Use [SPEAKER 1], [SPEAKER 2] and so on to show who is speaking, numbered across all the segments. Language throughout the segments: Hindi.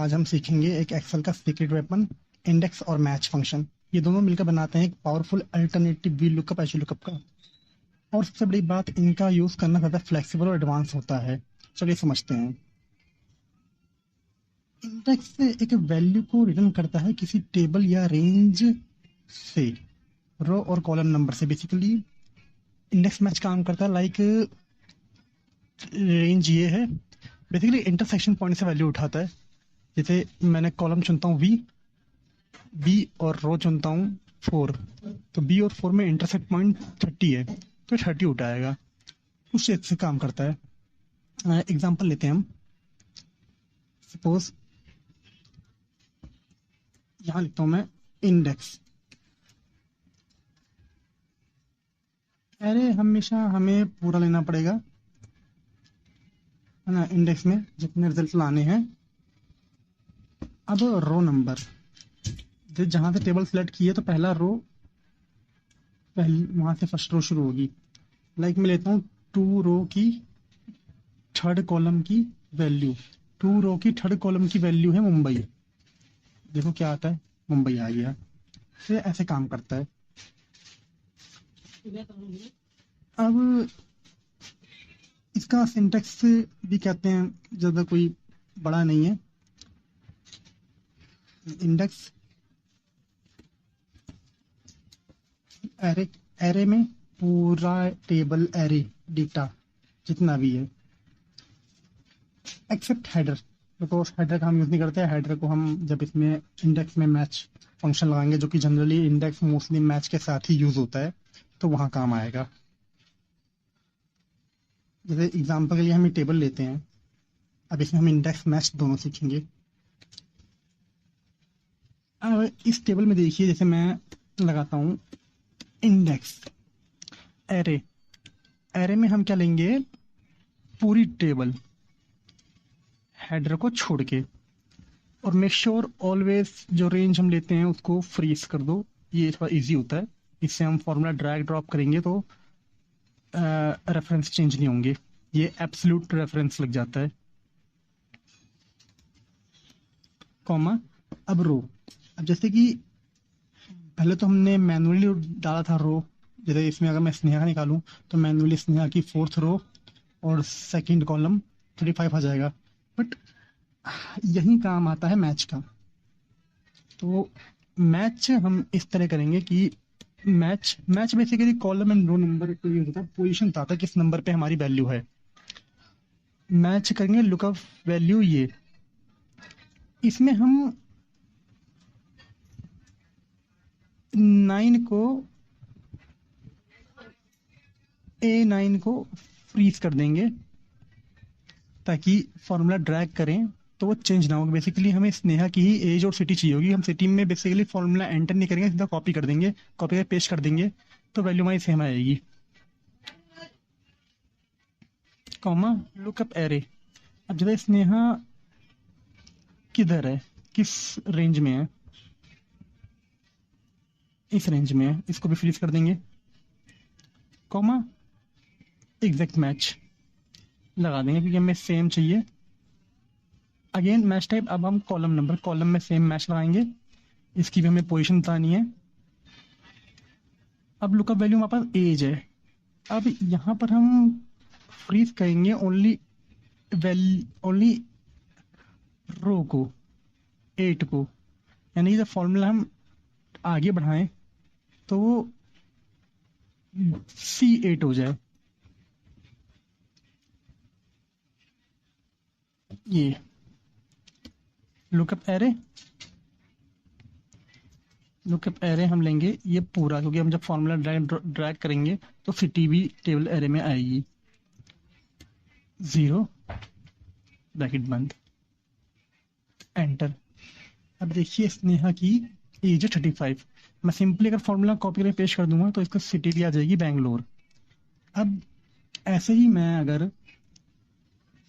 [SPEAKER 1] आज हम सीखेंगे एक एक्सेल का सीक्रेट वेपन, इंडेक्स और मैच फंक्शन। ये दोनों मिलकर बनाते हैं एक powerful alternative V lookup H lookup का। और सबसे बड़ी बात, इनका यूज करना ज़्यादा फ्लेक्सिबल और एडवांस होता है। चलिए समझते हैं। इंडेक्स से एक वैल्यू को रिटर्न करता है किसी टेबल या रेंज से, रो और कॉलम नंबर से। बेसिकली इंडेक्स मैच काम करता है लाइक रेंज ये है। बेसिकली इंटरसेक्शन पॉइंट से वैल्यू उठाता है। जैसे मैंने कॉलम चुनता हूँ वी, बी और रो चुनता हूँ 4, तो बी और 4 में इंटरसेक्ट पॉइंट 30 है, तो 30 उठाएगा। उस चीज से काम करता है। एग्जांपल लेते हैं हम। सपोज यहाँ लिखता हूँ मैं इंडेक्स। अरे हमेशा हमें पूरा लेना पड़ेगा, है ना। इंडेक्स में जितने रिजल्ट लाने हैं। अब रो नंबर, जहां से टेबल सेलेक्ट की है तो पहला रो, पहली वहां से फर्स्ट रो शुरू होगी। लाइक मैं लेता हूँ 2 रो की थर्ड कॉलम की वैल्यू। 2 रो की थर्ड कॉलम की वैल्यू है मुंबई। देखो क्या आता है, मुंबई आ गया। फिर ऐसे काम करता है। अब इसका सिंटेक्स भी कहते हैं, ज़्यादा कोई बड़ा नहीं है। इंडेक्स एरे, एरे में पूरा टेबल एरे डेटा जितना भी है, एक्सेप्ट हेडर। बिकॉज हेडर का हम यूज़ नहीं करते हैं। हेडर को हम जब इसमें इंडेक्स में मैच फंक्शन लगाएंगे, जो कि जनरली इंडेक्स मोस्टली मैच के साथ ही यूज़ होता है, तो वहाँ काम आएगा। जैसे एग्जांपल के लिए हम ये टेबल लेते हैं। अब इसमें हम इंडेक्स मैच दोनों सीखेंगे। अब इस टेबल में देखिए, जैसे मैं लगाता हूँ इंडेक्स एरे। एरे में हम क्या लेंगे, पूरी टेबल हेडर को छोड़ के। और मेक श्योर ऑलवेज जो रेंज हम लेते हैं उसको फ्रीज कर दो। ये थोड़ा इजी होता है। इससे हम फॉर्मूला ड्रैग ड्रॉप करेंगे तो रेफरेंस चेंज नहीं होंगे। ये एब्सोल्यूट रेफरेंस लग जाता है। कॉमा, अब रो। अब जैसे कि पहले तो हमने मैनुअली डाला था रो। जैसे इसमें अगर मैं स्नेहा निकालूं तो मैनुअली स्नेहा की 4th रो और सेकंड कॉलम 35 आ जाएगा। बट यही काम आता है मैच का। तो मैच हम इस तरह करेंगे कि match match basically column and row number को यूज होता है। पोजीशन बताता है किस नंबर पे हमारी वैल्यू है। मैच करेंगे लुकअप वैल्यू ये। इसमें हम 9 को A9 को फ्रीज कर देंगे ताकि फॉर्मूला ड्रैग करें तो वो चेंज ना हो। बेसिकली हमें स्नेहा की ही एज और सिटी चाहिए होगी। हम सिटी में बेसिकली फॉर्मूला एंटर नहीं करेंगे, सीधा कॉपी कर देंगे, कॉपी करके पेस्ट कर देंगे, तो वैल्यू हमारी सेम आएगी। Comma, lookup array. अब जैसे स्नेहा किधर है, किस रेंज में है, इस रेंज में है, इसको भी फ्रीज कर देंगे। कॉमा, एग्जैक्ट मैच लगा देंगे क्योंकि हमें सेम चाहिए। अगेन मैच टाइप, अब हम कॉलम नंबर, कॉलम में सेम मैच लगाएंगे। इसकी भी हमें पोजीशन बतानी है। अब लुकअप वैल्यू हमारे पास एज है। अब यहाँ पर हम फ्रीज करेंगे ओनली ओनली रो को, 8 को। यानी जब फॉर्मूला हम आगे बढ़ाएं तो वो C8 हो जाए। ये लुकअप एरे, लुकअप एरे हम लेंगे ये पूरा, क्योंकि हम जब फॉर्मूला ड्रैग करेंगे तो सिटी भी टेबल एरे में आएगी। 0 ब्रैकेट बंद, एंटर। अब देखिए स्नेहा की एज है 35। मैं सिंपली अगर फॉर्मूला कॉपी करके पेस्ट कर दूंगा तो इसका सिटी भी आ जाएगी बैंगलोर। अब ऐसे ही मैं अगर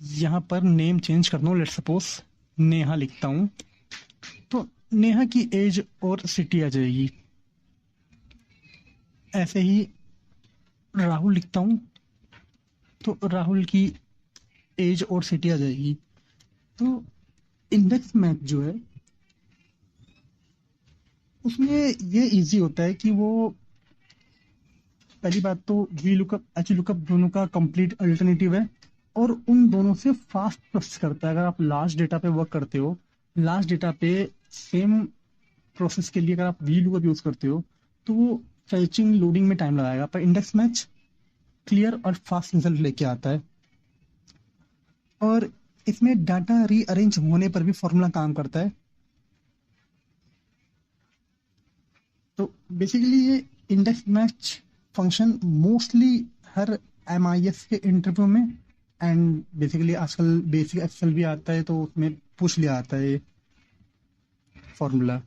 [SPEAKER 1] यहाँ पर नेम चेंज कर दूँ, लेट सपोज नेहा लिखता हूँ, तो नेहा की एज और सिटी आ जाएगी। ऐसे ही राहुल लिखता हूँ तो राहुल की एज और सिटी आ जाएगी। तो इंडेक्स मैच जो है उसमें ये इजी होता है कि वो, पहली बात तो वी लुकअप एच लुकअप दोनों का कंप्लीट अल्टरनेटिव है और उन दोनों से फास्ट प्रोसेस करता है। अगर आप लार्ज डेटा पे वर्क करते हो, लार्ज डेटा पे सेम प्रोसेस के लिए अगर आप वी लुकअप यूज करते हो तो वो फैचिंग लोडिंग में टाइम लगाएगा, पर इंडेक्स मैच क्लियर और फास्ट रिजल्ट लेके आता है। और इसमें डाटा रीअरेंज होने पर भी फॉर्मूला काम करता है। तो बेसिकली ये इंडेक्स मैच फंक्शन मोस्टली हर एमआईएस के इंटरव्यू में, एंड बेसिकली आजकल बेसिक एक्सेल भी आता है तो उसमें पूछ लिया आता है ये फॉर्मूला।